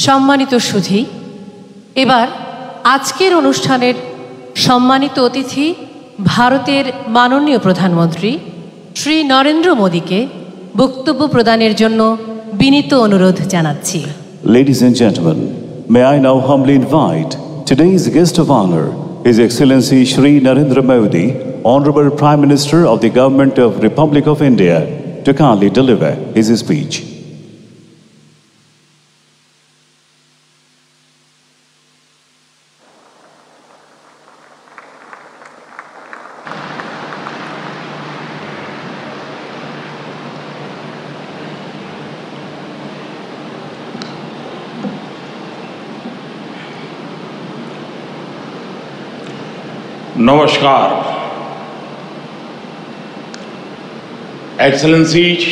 সম্মানিত সুধী, এবার আজকের অনুষ্ঠানের সম্মানিত অতিথি ভারতের মাননীয় প্রধানমন্ত্রী শ্রী নরেন্দ্র মোদীকে বক্তব্য প্রদানের জন্য বিনীত অনুরোধ জানাচ্ছি। Ladies and gentlemen, may I now humbly invite today's guest of honor, His Excellency Shri Narendra Modi, Honorable Prime Minister of the Government of Republic of India, to kindly deliver his speech. नमस्कार। Excellencies,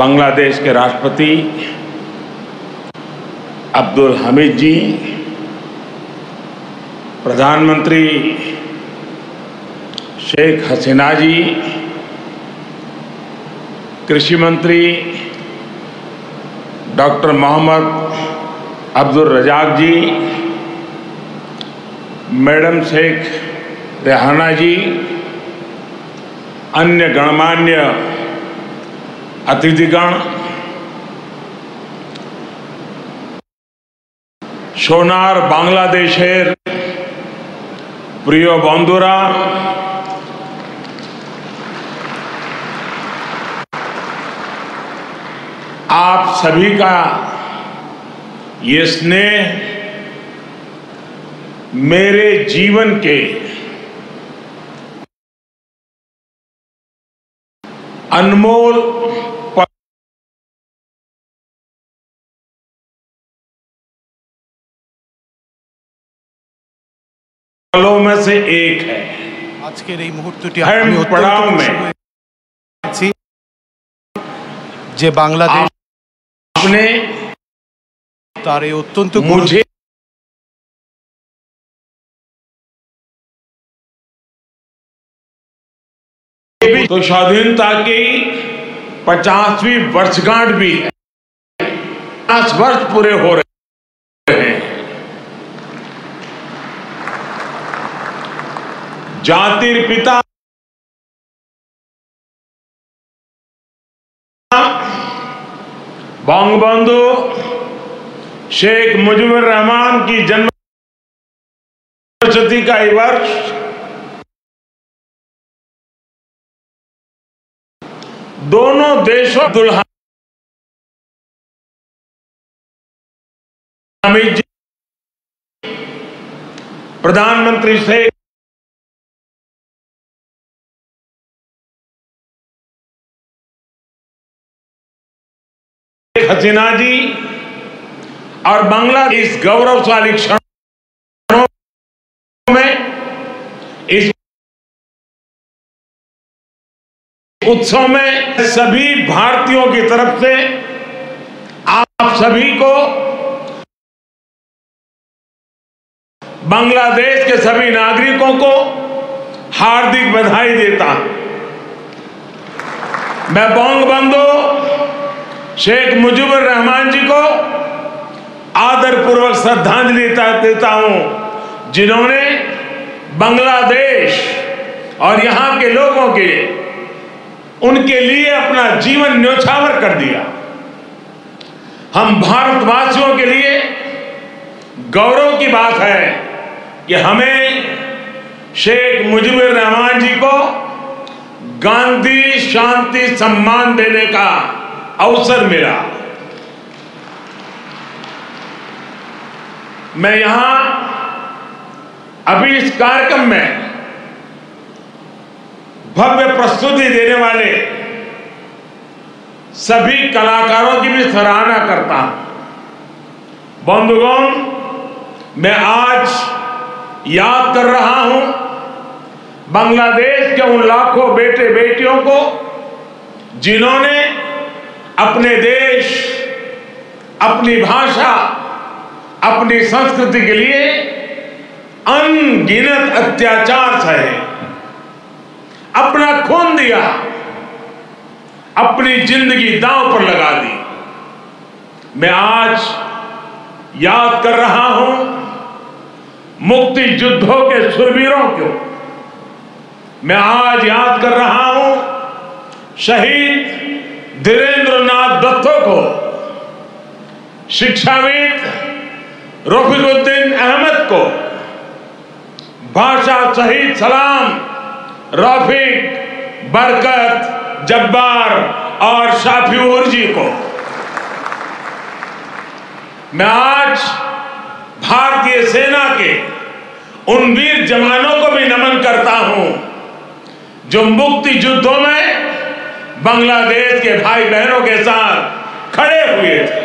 Bangladesh के राष्ट्रपति अब्दुल हमीद जी, प्रधानमंत्री शेख हसीना जी, कृषि मंत्री doctor Mohammad Abdul Razzaq जी, madam Sheikh Rehana जी, अन्य गणमान्य अतिथिगण, सोनार बांग्लादेशेर प्रिय बंधुरा, आप सभी का ये स्नेह मेरे जीवन के अनमोल पलों में से एक है। आज के এই মুহূর্তটি আমি পড়াও में যে বাংলাদেশ आपने তার এই অত্যন্ত मुझे तो स्वाधीनता की 50वीं वर्षगांठ भी है। 50 वर्ष पूरे हो रहे हैं। जातिर पिता बंगबंधु शेख मुजीबुर रहमान की जन्म शती का वर्ष दोनों देशों दुल्हन हमीद जी प्रधानमंत्री शेख हसीना जी और बांग्लादेश इस गौरवशाली क्षणों में, इस उत्सव में सभी भारतीयों की तरफ से आप सभी को, बांग्लादेश के सभी नागरिकों को हार्दिक बधाई देता हूं। मैं बंगबंधु शेख मुजीबुर रहमान जी को आदरपूर्वक श्रद्धांजलि देता हूं, जिन्होंने बांग्लादेश और यहां के लोगों के उनके लिए अपना जीवन न्योछावर कर दिया। हम भारतवासियों के लिए गौरव की बात है कि हमें शेख मुजीबुर रहमान जी को गांधी शांति सम्मान देने का अवसर मिला। मैं यहां अभी इस कार्यक्रम में भव्य प्रस्तुति देने वाले सभी कलाकारों की भी सराहना करता हूं। बंधुगण, मैं आज याद कर रहा हूं बांग्लादेश के उन लाखों बेटे बेटियों को जिन्होंने अपने देश, अपनी भाषा, अपनी संस्कृति के लिए अनगिनत अत्याचार सहे, अपना खून दिया, अपनी जिंदगी दांव पर लगा दी। मैं आज याद कर रहा हूं मुक्ति युद्धों के शूरवीरों को। मैं आज याद कर रहा हूं शहीद धीरेंद्रनाथ दत्तो को, शिक्षाविद रफीकुद्दीन अहमद को, भाषा शहीद सलाम, रफीक, बरकत, जब्बार और शाफिऊर जी को। मैं आज भारतीय सेना के उन वीर जवानों को भी नमन करता हूं जो मुक्ति युद्धों में बांग्लादेश के भाई बहनों के साथ खड़े हुए थे,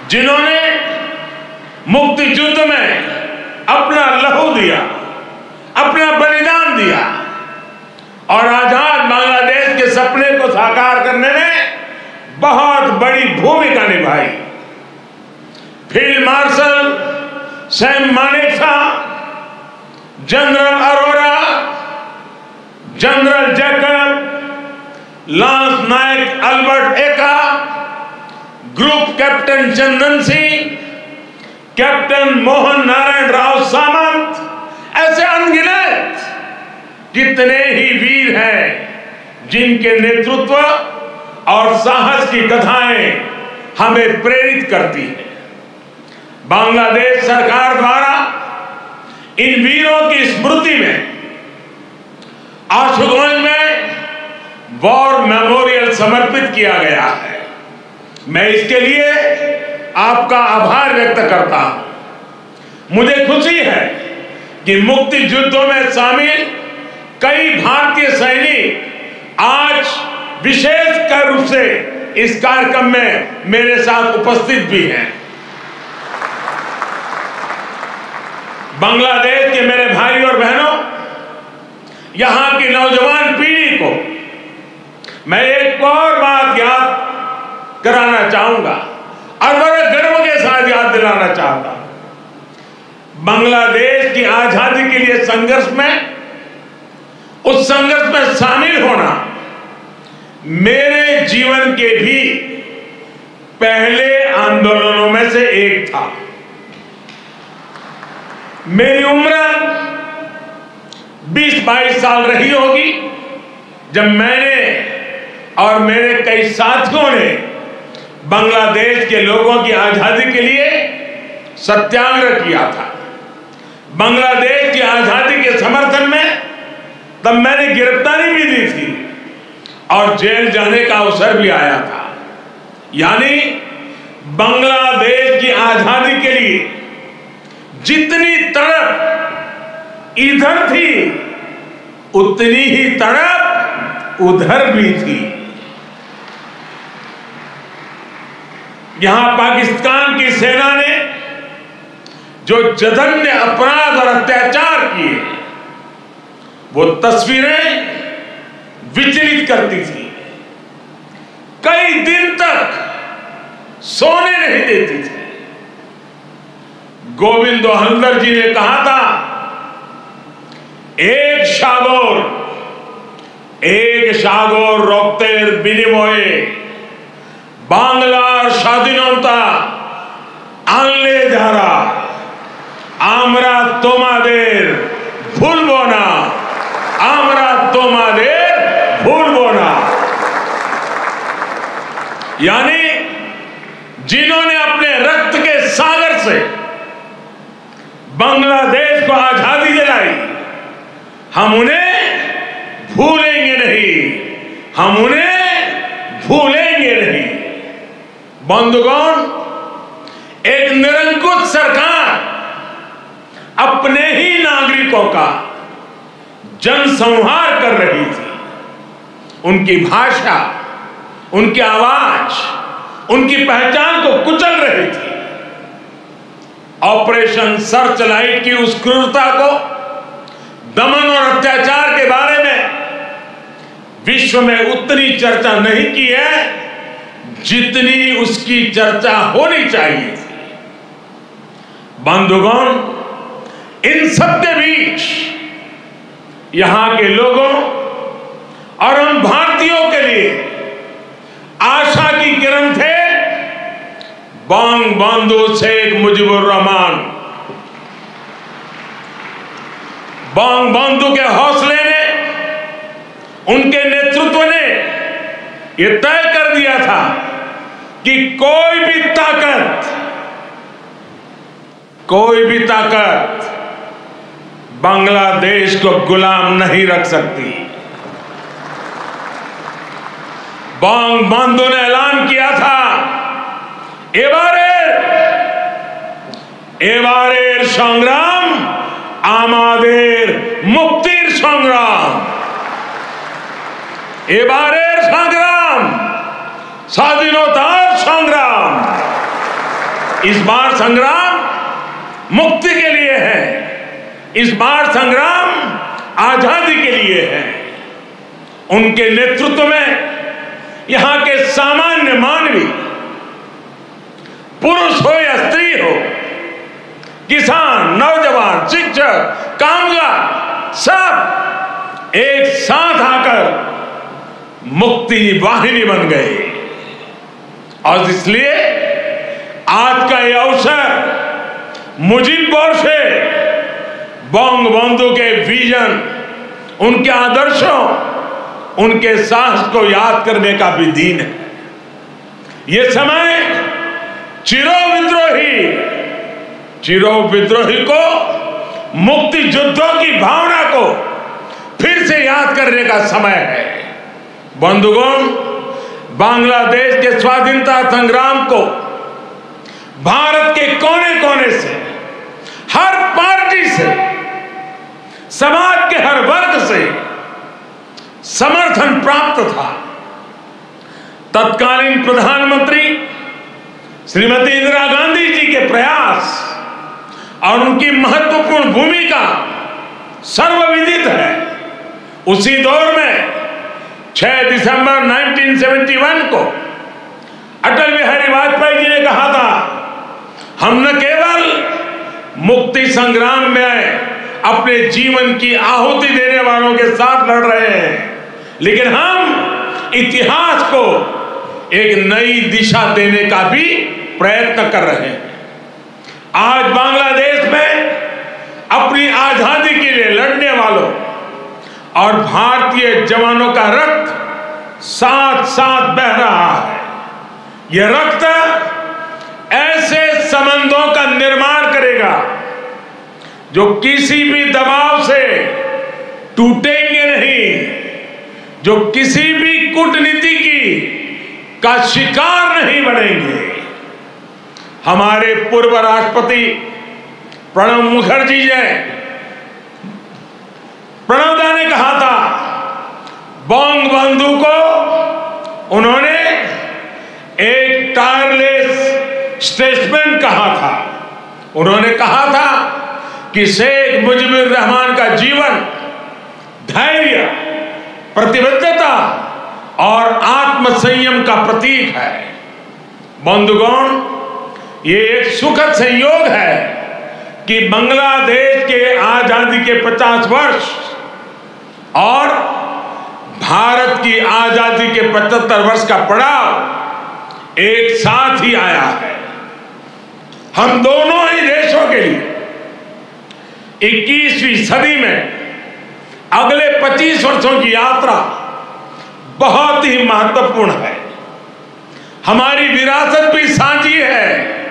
जिन्होंने मुक्ति युद्ध में अपना लहू दिया, अपना बलिदान दिया और आजाद बांग्लादेश के सपने को साकार करने में बहुत बड़ी भूमिका निभाई। Field marshal Sam Manekshaw, general Arora, general Jacob, lance Naik Albert Ekka, group captain Chandan Singh, captain Mohan Narayan Rao Samant, ऐसे अनगिनत कितने ही वीर हैं जिनके नेतृत्व और साहस की कथाएं हमें प्रेरित करती हैं। बांग्लादेश सरकार द्वारा इन वीरों की स्मृति में आशुगंज में वॉर मेमोरियल समर्पित किया गया है। मैं इसके लिए आपका आभार व्यक्त करता हूं। मुझे खुशी है कि मुक्ति युद्धों में शामिल कई भारतीय सैनिक आज विशेष रूप से इस कार्यक्रम में मेरे साथ उपस्थित भी हैं। बांग्लादेश के मेरे भाई और बहनों, यहां की नौजवान पीढ़ी को मैं एक और बात याद कराना चाहूंगा और बड़े गर्व के साथ याद दिलाना चाहता हूं। बांग्लादेश की आजादी के लिए संघर्ष में, उस संघर्ष में शामिल होना मेरे जीवन के भी पहले आंदोलनों में से एक था। मेरी उम्र 20-22 साल रही होगी जब मैंने और मेरे कई साथियों ने बांग्लादेश के लोगों की आजादी के लिए सत्याग्रह किया था। बांग्लादेश की आजादी के समर्थन में तब मैंने गिरफ्तारी भी दी थी और जेल जाने का अवसर भी आया था। यानी बांग्लादेश की आजादी के लिए जितनी तड़प इधर थी उतनी ही तड़प उधर भी थी। यहां पाकिस्तान की सेना ने जो जघन्य अपराध और अत्याचार किए वो तस्वीरें विचलित करती थी। कई दिन तक सोने नहीं देती थी। गोविंद हल्दर जी ने कहा था, एक সাগর রক্তের বিনিময়ে বাংলার স্বাধীনতা আনলে যারা, আমরা তোমাদের ভুলবো না, আমরা তোমাদের ভুলবো না। यानी जिन्होंने अपने रक्त के सागर से बांग्लादेश को आजादी दिलाई, हम उन्हें भूलेंगे नहीं, हम उन्हें भूलेंगे नहीं। बंधुगण, एक निरंकुश सरकार अपने ही नागरिकों का जनसंहार कर रही थी। उनकी भाषा, उनकी आवाज, उनकी पहचान को कुचल रही थी। ऑपरेशन सर्च लाइट की उस क्रूरता को, दमन और अत्याचार के बारे में विश्व में उतनी चर्चा नहीं की है जितनी उसकी चर्चा होनी चाहिए थी। बंधुगण, इन सबके बीच यहां के लोगों और हम भारतीयों के लिए आशा की किरण थे बंगबंधु शेख मुजीबुर रहमान। बंगबंधु के हौसले ने, उनके नेतृत्व ने यह तय कर दिया था कि कोई भी ताकत बांग्लादेश को गुलाम नहीं रख सकती। बंगबंधु ने ऐलान किया था, এবারের সংগ্রাম আমাদের মুক্তির সংগ্রাম। এবারের সংগ্রাম স্বাধীনতার সংग्राम। इस बार संग्राम मुक्ति के लिए है, इस बार संग्राम आजादी के लिए है। उनके नेतृत्व में यहां के सामान्य मानवी, पुरुष हो या स्त्री हो, किसान, नौजवान, शिक्षक, कामगार, सब एक साथ आकर मुक्ति वाहिनी बन गए। और इसलिए आज का यह अवसर मुजीब से बंगबंधु के विजन, उनके आदर्शों, उनके साहस को याद करने का भी दिन है। यह समय चिरो विद्रोही को, मुक्ति युद्धों की भावना को फिर से याद करने का समय है। बंधुगण, बांग्लादेश के स्वाधीनता संग्राम को भारत के कोने कोने से, हर पार्टी से, समाज के हर वर्ग से समर्थन प्राप्त था। तत्कालीन प्रधानमंत्री श्रीमती इंदिरा गांधी जी के प्रयास और उनकी महत्वपूर्ण भूमिका सर्वविदित है। उसी दौर में 6 दिसंबर 1971 को अटल बिहारी वाजपेयी जी ने कहा था, हम न केवल मुक्ति संग्राम में अपने जीवन की आहुति देने वालों के साथ लड़ रहे हैं, लेकिन हम इतिहास को एक नई दिशा देने का भी प्रयत्न कर रहे हैं। आज बांग्लादेश में अपनी आजादी के लिए लड़ने वालों और भारतीय जवानों का रक्त साथ साथ बह रहा है। यह रक्त ऐसे संबंधों का निर्माण करेगा जो किसी भी दबाव से टूटेंगे नहीं, जो किसी भी कूटनीति का शिकार नहीं बनेंगे। हमारे पूर्व राष्ट्रपति प्रणब मुखर्जी ने, प्रणबदा ने कहा था, बंग बंधु को उन्होंने एक टायरलेस स्टेट्समैन कहा था। उन्होंने कहा था कि शेख मुजीबुर रहमान का जीवन धैर्य, प्रतिबद्धता और आत्मसंयम का प्रतीक है। बंधुगण, ये एक सुखद संयोग है कि बांग्लादेश के आजादी के 50 वर्ष और भारत की आजादी के 75 वर्ष का पड़ाव एक साथ ही आया है। हम दोनों ही देशों के लिए 21वीं सदी में अगले 25 वर्षों की यात्रा बहुत ही महत्वपूर्ण है। हमारी विरासत भी साझी है,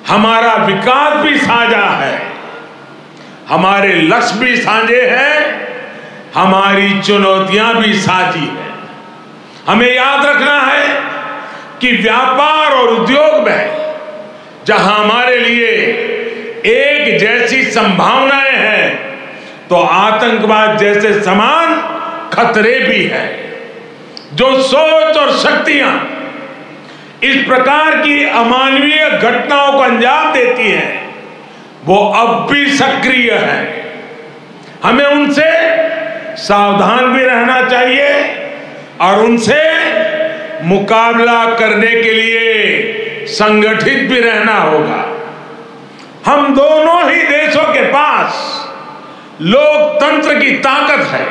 हमारा विकास भी साझा है, हमारे लक्ष्य भी साझे हैं, हमारी चुनौतियां भी साझी हैं। हमें याद रखना है कि व्यापार और उद्योग में जहां हमारे लिए एक जैसी संभावनाएं हैं, तो आतंकवाद जैसे समान खतरे भी हैं। जो सोच और शक्तियां इस प्रकार की अमानवीय घटनाओं को अंजाम देती हैं, वो अब भी सक्रिय है। हमें उनसे सावधान भी रहना चाहिए और उनसे मुकाबला करने के लिए संगठित भी रहना होगा। हम दोनों ही देशों के पास लोकतंत्र की ताकत है,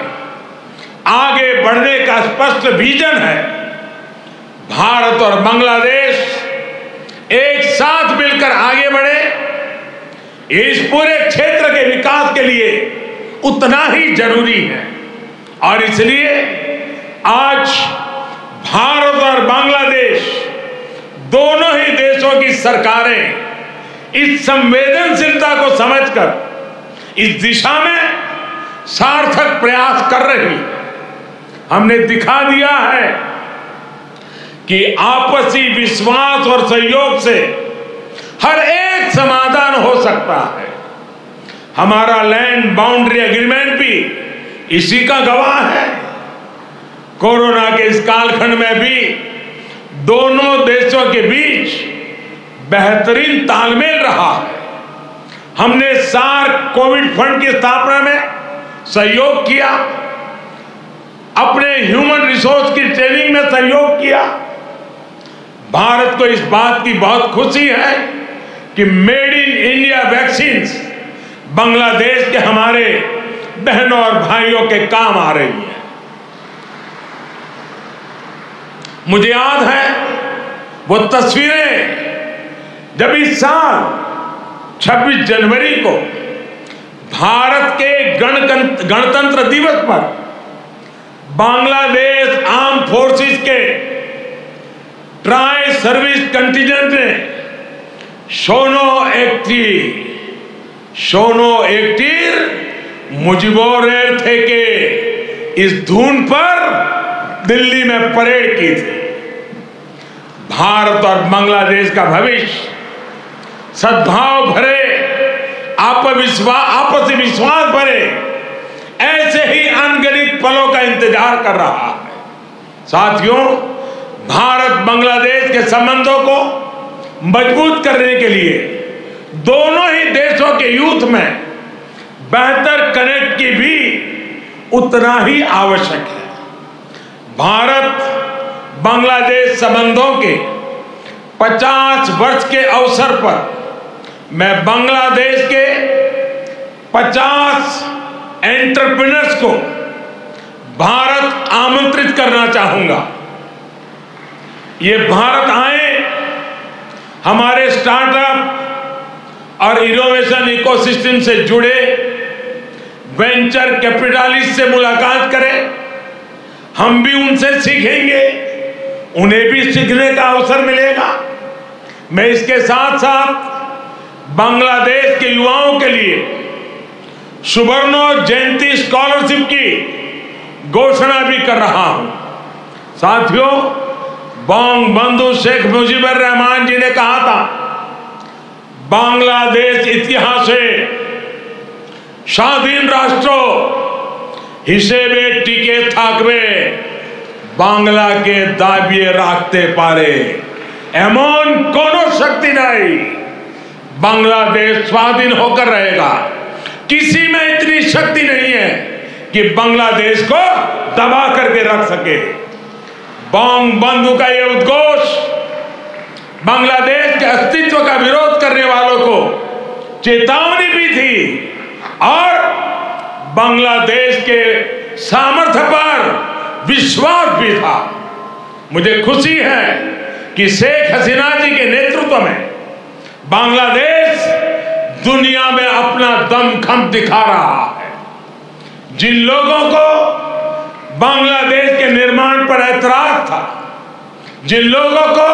आगे बढ़ने का स्पष्ट विजन है। भारत और बांग्लादेश एक साथ मिलकर आगे बढ़े, इस पूरे क्षेत्र के विकास के लिए उतना ही जरूरी है। और इसलिए आज भारत और बांग्लादेश दोनों ही देशों की सरकारें इस संवेदनशीलता को समझकर इस दिशा में सार्थक प्रयास कर रही है। हमने दिखा दिया है कि आपसी विश्वास और सहयोग से हर एक समाधान हो सकता है। हमारा लैंड बाउंड्री एग्रीमेंट भी इसी का गवाह है। कोरोना के इस कालखंड में भी दोनों देशों के बीच बेहतरीन तालमेल रहा है। हमने सार्क कोविड फंड की स्थापना में सहयोग किया, अपने ह्यूमन रिसोर्स की ट्रेनिंग में सहयोग किया। भारत को इस बात की बहुत खुशी है कि made in India vaccines Bangladesh के हमारे बहनों और भाइयों के काम आ रही है। मुझे याद है वो तस्वीरें जब इस साल 26 जनवरी को भारत के गणतंत्र दिवस पर बांग्लादेश आर्म फोर्सेस के ट्राई सर्विस कंटिजेंट ने शोनो एकटीर मुजिबोर थे के इस धुन पर दिल्ली में परेड की थी। भारत और बांग्लादेश का भविष्य सद्भाव भरे, आपसी विश्वास भरे ऐसे ही अनगिनत पलों का इंतजार कर रहा है। साथियों, भारत बांग्लादेश के संबंधों को मजबूत करने के लिए दोनों ही देशों के यूथ में बेहतर कनेक्ट की भी उतना ही आवश्यक है। भारत बांग्लादेश संबंधों के 50 वर्ष के अवसर पर मैं बांग्लादेश के 50 एंटरप्रेन्योर्स को भारत आमंत्रित करना चाहूंगा। ये भारत आए, हमारे स्टार्टअप और इनोवेशन इकोसिस्टम से जुड़े वेंचर कैपिटलिस्ट से मुलाकात करें। हम भी उनसे सीखेंगे, उन्हें भी सीखने का अवसर मिलेगा। मैं इसके साथ साथ बांग्लादेश के युवाओं के लिए सुवर्णो जयंती स्कॉलरशिप की घोषणा भी कर रहा हूं। साथियों, बंग बंधु शेख मुजीबुर रहमान जी ने कहा था, बांग्लादेश इतिहासे স্বাধীন রাষ্ট্র হিসেবে টিকে থাকবে বাংলাকে দাবিয়ে রাখতে পারে এমন কোনো শক্তি নাই बांग्लादेश स्वाधीन होकर रहेगा किसी में इतनी शक्ति नहीं है कि बांग्लादेश को दबा करके रख सके बॉम्ब बंदूक का ये उद्घोष बांग्लादेश के अस्तित्व का विरोध करने वालों को चेतावनी भी थी और बांग्लादेश के सामर्थ्य पर विश्वास भी था। मुझे खुशी है कि शेख हसीना जी के नेतृत्व में बांग्लादेश दुनिया में अपना दमखम दिखा रहा है। जिन लोगों को बांग्लादेश के निर्माण पर ऐतराज था, जिन लोगों को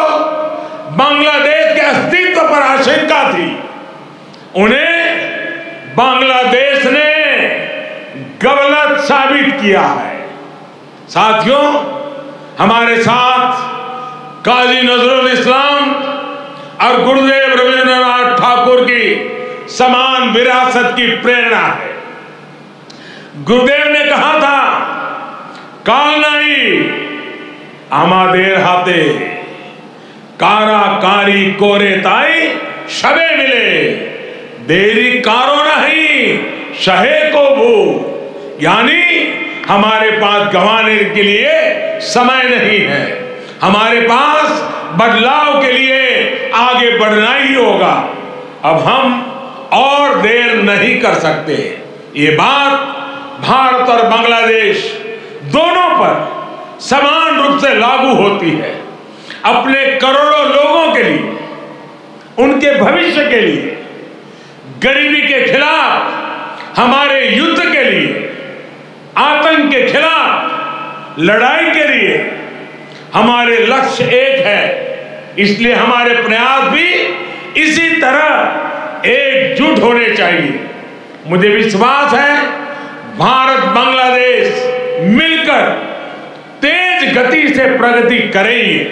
बांग्लादेश के अस्तित्व पर आशंका थी, उन्हें बांग्लादेश ने गलत साबित किया है। साथियों, हमारे साथ काजी नजरुल इस्लाम और गुरुदेव रविंद्रनाथ ठाकुर की समान विरासत की प्रेरणा है। गुरुदेव ने कहा था, काल नहीं आमादेर हाथे काराकारी कोरे ताई शबे मिले देरी कारो नहीं शहे को भू, यानी हमारे पास गंवाने के लिए समय नहीं है, हमारे पास बदलाव के लिए आगे बढ़ना ही होगा। अब हम और देर नहीं कर सकते। ये बात भारत और बांग्लादेश दोनों पर समान रूप से लागू होती है। अपने करोड़ों लोगों के लिए, उनके भविष्य के लिए, गरीबी के खिलाफ हमारे युद्ध के लिए, आतंक के खिलाफ लड़ाई के लिए हमारे लक्ष्य एक है। इसलिए हमारे प्रयास भी इसी तरह एकजुट होने चाहिए। मुझे विश्वास है भारत बांग्लादेश मिलकर तेज गति से प्रगति करेंगे।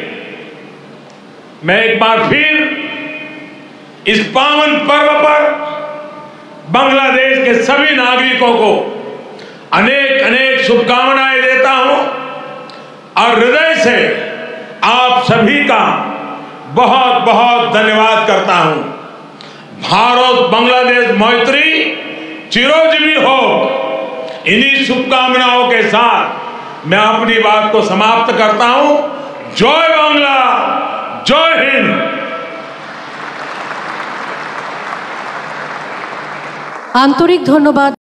मैं एक बार फिर इस पावन पर्व पर बांग्लादेश के सभी नागरिकों को अनेक अनेक शुभकामनाएं देता हूं और हृदय से आप सभी का बहुत बहुत धन्यवाद करता हूं। भारत बांग्लादेश मैत्री चिरंजीवी हो। इन्हीं शुभकामनाओं के साथ मैं अपनी बात को समाप्त करता हूं। जय बांग्ला, जय हिंद। आंतरिक धन्यवाद।